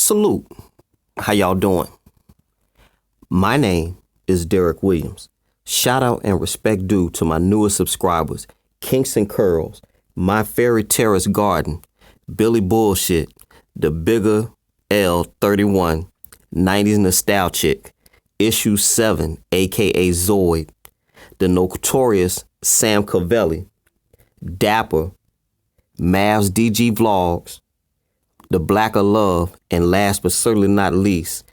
Salute. How y'all doing? My name is Derrick Williams. Shout out and respect due to my newest subscribers, Kingston Curls, My Fairy Terrace Garden, Billy Bullshit, The Bigger L31, 90s Nostalgic, Issue 7, aka Zoid, The Notorious Sam Cavelli, Dapper, Mavs DG Vlogs, The Black of Love, and last but certainly not least,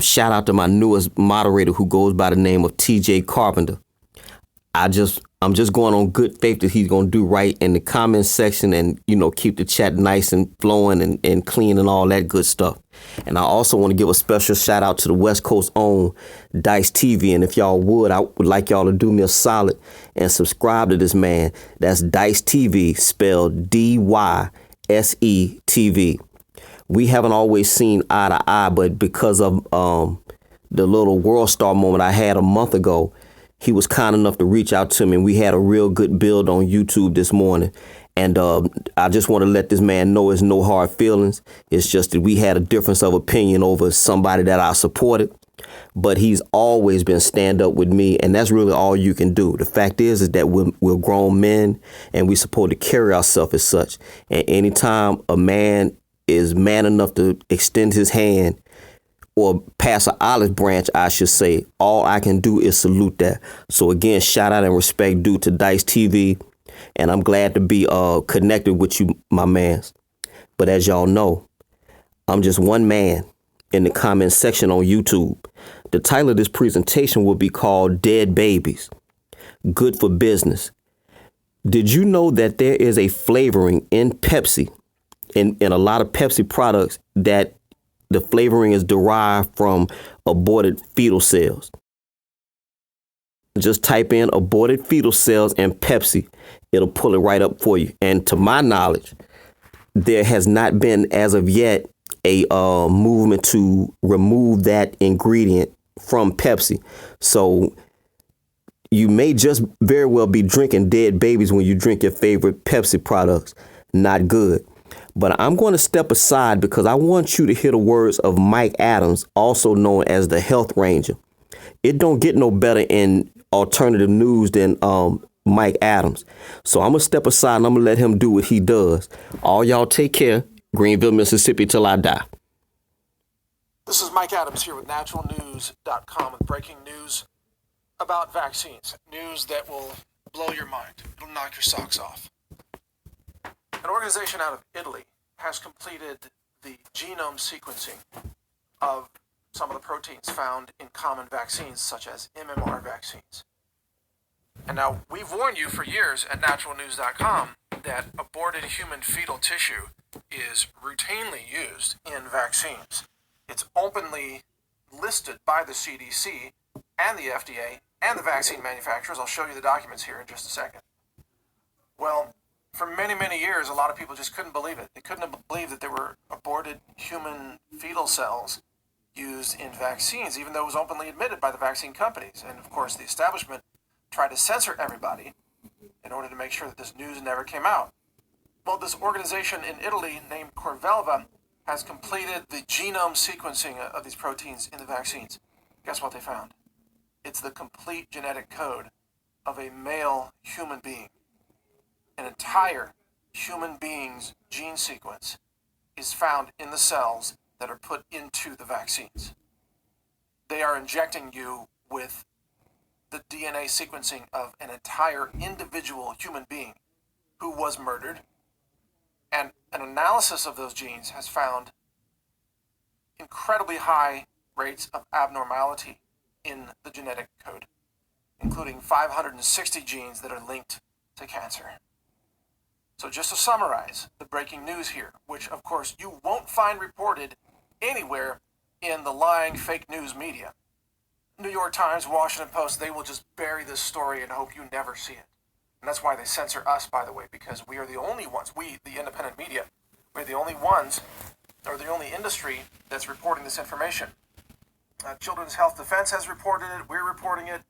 shout out to my newest moderator who goes by the name of TJ Carpenter. I'm just going on good faith that he's going to do right in the comment section and, keep the chat nice and flowing and clean and all that good stuff. And I also want to give a special shout out to the West Coast own Dice TV. And if y'all would, I would like y'all to do me a solid and subscribe to this man. That's Dice TV, spelled DYSE TV. We haven't always seen eye to eye, but because of the little World Star moment I had a month ago, he was kind enough to reach out to me, and we had a real good build on YouTube this morning. And I just want to let this man know it's no hard feelings. It's just that we had a difference of opinion over somebody that I supported. But he's always been stand up with me, and that's really all you can do. The fact is that we're grown men, and we're supposed to carry ourselves as such. And anytime a man is man enough to extend his hand or pass an olive branch, I should say, all I can do is salute that. So again, shout out and respect due to Dice TV. And I'm glad to be connected with you, my mans. But as y'all know, I'm just one man in the comment section on YouTube. The title of this presentation will be called Dead Babies, Good for Business. Did you know that there is a flavoring in Pepsi, in a lot of Pepsi products, that the flavoring is derived from aborted fetal cells? Just type in aborted fetal cells and Pepsi. It'll pull it right up for you. And to my knowledge, there has not been as of yet a movement to remove that ingredient from Pepsi. So you may just very well be drinking dead babies when you drink your favorite Pepsi products. Not good. But I'm going to step aside because I want you to hear the words of Mike Adams, also known as the Health Ranger. It don't get no better in alternative news than Mike Adams. So I'm going to step aside and I'm going to let him do what he does. All y'all take care. Greenville, Mississippi till I die. This is Mike Adams here with naturalnews.com with breaking news about vaccines. News that will blow your mind. It'll knock your socks off. An organization out of Italy has completed the genome sequencing of some of the proteins found in common vaccines, such as MMR vaccines. And now, we've warned you for years at naturalnews.com that aborted human fetal tissue is routinely used in vaccines. It's openly listed by the CDC and the FDA and the vaccine manufacturers. I'll show you the documents here in just a second. Well, for many, many years, a lot of people just couldn't believe it. They couldn't believe that there were aborted human fetal cells used in vaccines, even though it was openly admitted by the vaccine companies. And of course, the establishment tried to censor everybody in order to make sure that this news never came out. Well, this organization in Italy named Corvelva has completed the genome sequencing of these proteins in the vaccines. Guess what they found? It's the complete genetic code of a male human being. An entire human being's gene sequence is found in the cells that are put into the vaccines. They are injecting you with the DNA sequencing of an entire individual human being who was murdered. And an analysis of those genes has found incredibly high rates of abnormality in the genetic code, including 560 genes that are linked to cancer. So just to summarize the breaking news here, which of course you won't find reported anywhere in the lying fake news media. New York Times, Washington Post, they will just bury this story and hope you never see it. And that's why they censor us, by the way, because we are the only ones, we, the independent media, we're the only ones, or the only industry that's reporting this information. Children's Health Defense has reported it, we're reporting it.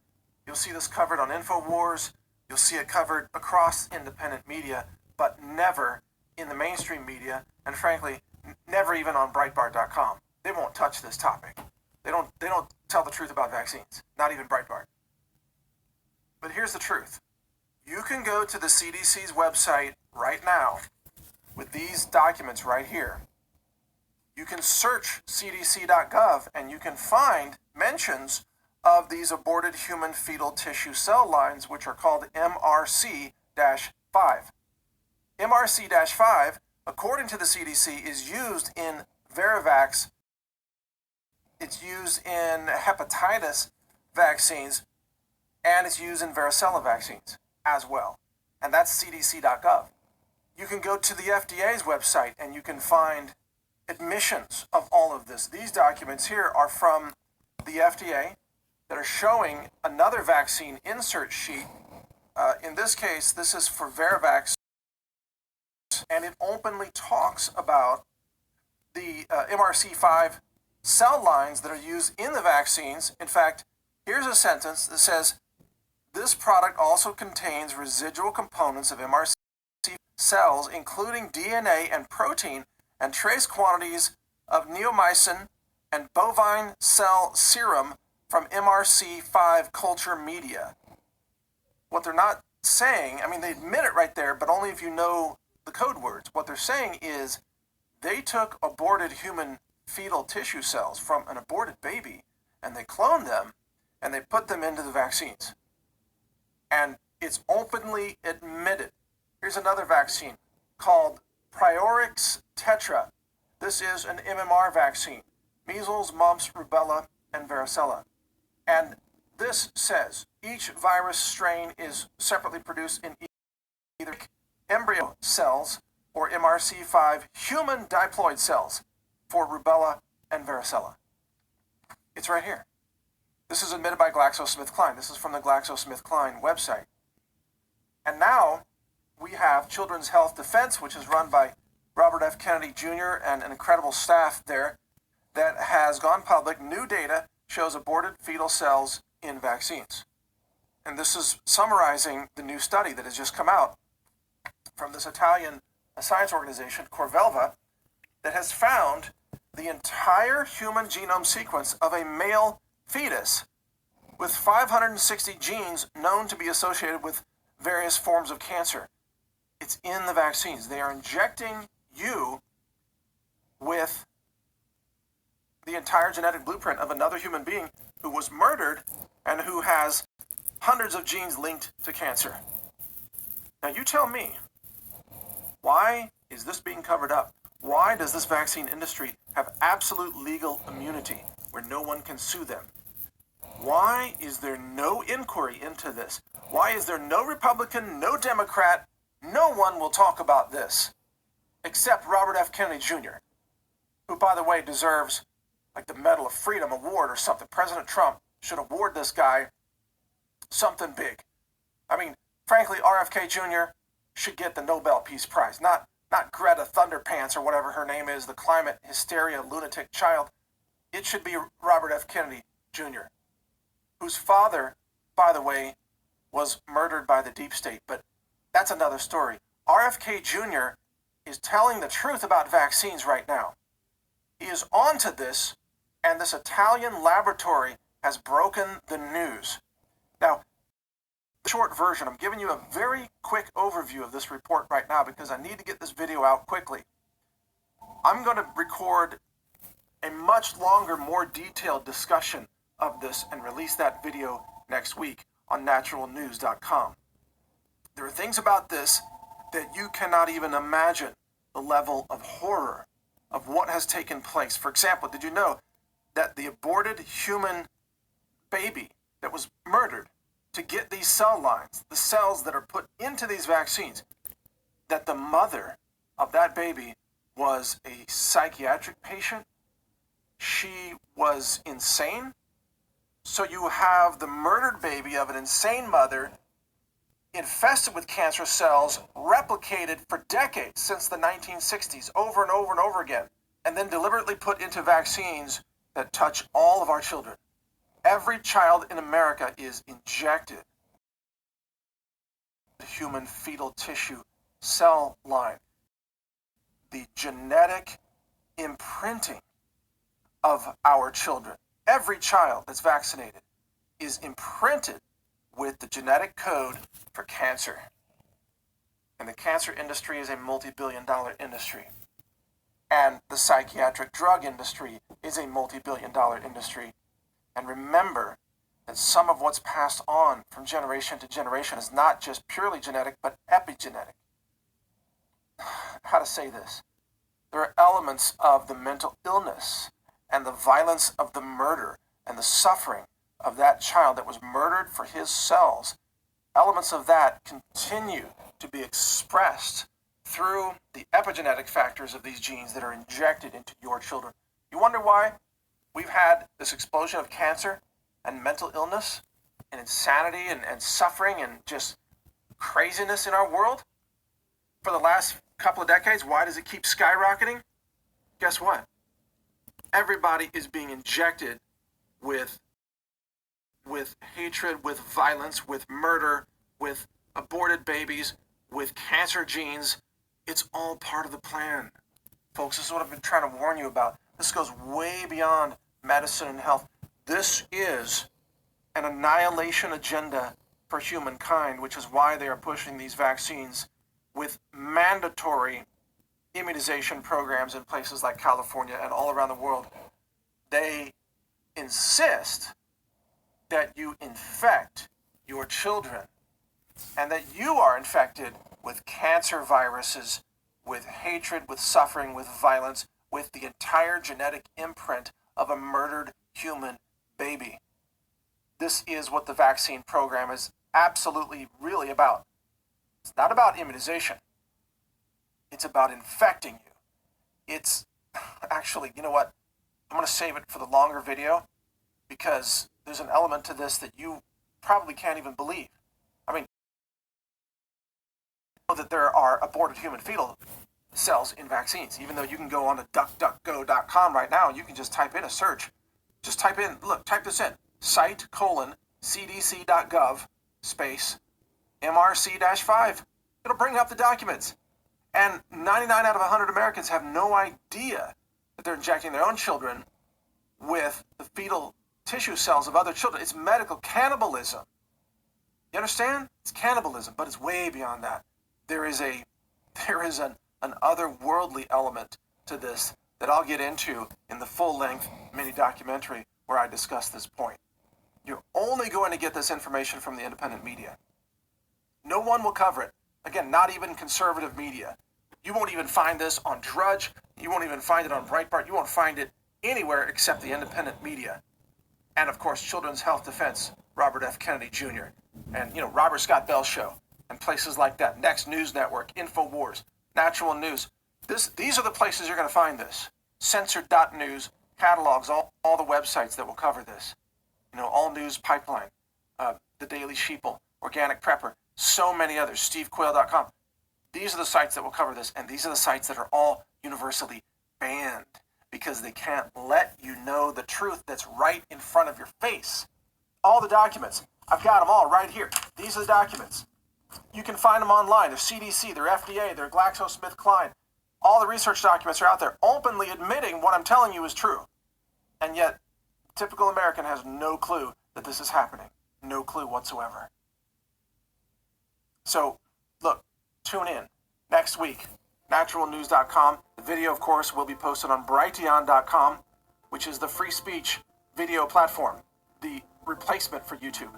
You'll see this covered on InfoWars. You'll see it covered across independent media, but never in the mainstream media and frankly, never even on Breitbart.com. They won't touch this topic. They don't tell the truth about vaccines, not even Breitbart. But here's the truth. You can go to the CDC's website right now with these documents right here. You can search cdc.gov and you can find mentions of these aborted human fetal tissue cell lines, which are called MRC-5. MRC-5, according to the CDC, is used in Varivax. It's used in hepatitis vaccines, and it's used in varicella vaccines as well. And that's cdc.gov. You can go to the FDA's website and you can find admissions of all of this. These documents here are from the FDA that are showing another vaccine insert sheet. In this case, this is for Varivax, and it openly talks about the MRC-5 cell lines that are used in the vaccines. In fact, here's a sentence that says, this product also contains residual components of MRC cells, including DNA and protein, and trace quantities of neomycin and bovine cell serum from MRC-5 culture media. What they're not saying, I mean, they admit it right there, but only if you know the code words. What they're saying is they took aborted human fetal tissue cells from an aborted baby and they cloned them and they put them into the vaccines. And it's openly admitted. Here's another vaccine called Priorix Tetra. This is an MMR vaccine, measles, mumps, rubella, and varicella. And this says each virus strain is separately produced in either embryo cells or MRC-5 human diploid cells for rubella and varicella. It's right here. This is admitted by GlaxoSmithKline. This is from the GlaxoSmithKline website. And now we have Children's Health Defense, which is run by Robert F. Kennedy Jr. and an incredible staff there, that has gone public. New data shows aborted fetal cells in vaccines. And this is summarizing the new study that has just come out from this Italian science organization, Corvelva, that has found the entire human genome sequence of a male fetus with 560 genes known to be associated with various forms of cancer. It's in the vaccines. They are injecting you with the entire genetic blueprint of another human being who was murdered and who has hundreds of genes linked to cancer. Now you tell me, why is this being covered up? Why does this vaccine industry have absolute legal immunity where no one can sue them? Why is there no inquiry into this? Why is there no Republican, no Democrat, no one will talk about this except Robert F. Kennedy Jr., who, by the way, deserves like the Medal of Freedom award or something. President Trump should award this guy something big. I mean, frankly, RFK Jr. should get the Nobel Peace Prize, not Greta Thunderpants or whatever her name is, the climate hysteria lunatic child. It should be Robert F. Kennedy Jr., whose father, by the way, was murdered by the deep state. But that's another story. RFK Jr. is telling the truth about vaccines right now. He is on to this, and this Italian laboratory has broken the news. Now, the short version, I'm giving you a very quick overview of this report right now because I need to get this video out quickly. I'm going to record a much longer, more detailed discussion of this and release that video next week on naturalnews.com. There are things about this that you cannot even imagine the level of horror of what has taken place. For example, did you know that the aborted human baby that was murdered to get these cell lines, the cells that are put into these vaccines, that the mother of that baby was a psychiatric patient? She was insane? So you have the murdered baby of an insane mother infested with cancer cells, replicated for decades since the 1960s, over and over and over again, and then deliberately put into vaccines that touch all of our children. Every child in America is injected with human fetal tissue cell line. the genetic imprinting of our children. Every child that's vaccinated is imprinted with the genetic code for cancer. And the cancer industry is a multi-billion-dollar industry. And the psychiatric drug industry is a multi-billion-dollar industry. And remember that some of what's passed on from generation to generation is not just purely genetic, but epigenetic. How to say this? There are elements of the mental illness and the violence of the murder and the suffering of that child that was murdered for his cells. Elements of that continue to be expressed through the epigenetic factors of these genes that are injected into your children. You wonder why we've had this explosion of cancer and mental illness and insanity and suffering and just craziness in our world for the last couple of decades? Why does it keep skyrocketing? Guess what? Everybody is being injected with hatred, with violence, with murder, with aborted babies, with cancer genes. It's all part of the plan. Folks, this is what I've been trying to warn you about. This goes way beyond medicine and health. This is an annihilation agenda for humankind, which is why they are pushing these vaccines with mandatory immunization programs in places like California and all around the world. They insist that you infect your children and that you are infected with cancer viruses, with hatred, with suffering, with violence, with the entire genetic imprint of a murdered human baby. This is what the vaccine program is absolutely really about. It's not about immunization. It's about infecting you. It's actually, you know what? I'm going to save it for the longer video because there's an element to this that you probably can't even believe. I mean, know that there are aborted human fetal cells in vaccines, even though you can go on to duckduckgo.com right now and you can just type in a search. Just type in, look, type this in, site:/cdc.gov space MRC-5. It'll bring up the documents. And 99 out of 100 Americans have no idea that they're injecting their own children with the fetal tissue cells of other children. It's medical cannibalism. You understand? It's cannibalism, but it's way beyond that. There is an otherworldly element to this that I'll get into in the full-length mini documentary where I discuss this point. You're only going to get this information from the independent media. No one will cover it. Again, not even conservative media. You won't even find this on Drudge. You won't even find it on Breitbart. You won't find it anywhere except the independent media. And of course, Children's Health Defense, Robert F. Kennedy Jr. And, Robert Scott Bell Show and places like that. Next News Network, InfoWars, Natural News. These are the places you're going to find this. Censored.news catalogs all the websites that will cover this. All News Pipeline, The Daily Sheeple, Organic Prepper, so many others, stevequail.com. These are the sites that will cover this, and these are the sites that are all universally banned because they can't let you know the truth that's right in front of your face. All the documents, I've got them all right here. These are the documents. You can find them online. They're CDC, they're FDA, they're GlaxoSmithKline. All the research documents are out there openly admitting what I'm telling you is true. And yet, typical American has no clue that this is happening. No clue whatsoever. So, look, tune in next week, naturalnews.com. The video, of course, will be posted on Brighteon.com, which is the free speech video platform, the replacement for YouTube.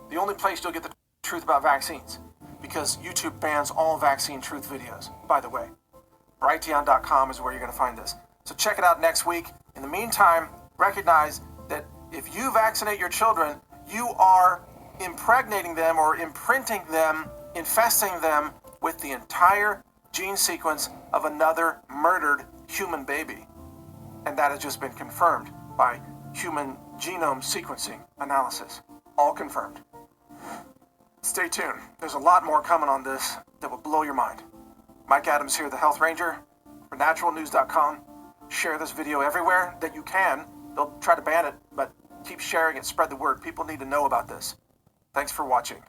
The only place you'll get the truth about vaccines, because YouTube bans all vaccine truth videos, by the way. Brighteon.com is where you're going to find this. So check it out next week. In the meantime, recognize that if you vaccinate your children, you are impregnating them or imprinting them, infesting them with the entire gene sequence of another murdered human baby. And that has just been confirmed by human genome sequencing analysis. All confirmed. Stay tuned. There's a lot more coming on this that will blow your mind. Mike Adams here, the Health Ranger, for naturalnews.com. Share this video everywhere that you can. They'll try to ban it, but keep sharing it, spread the word. People need to know about this. Thanks for watching.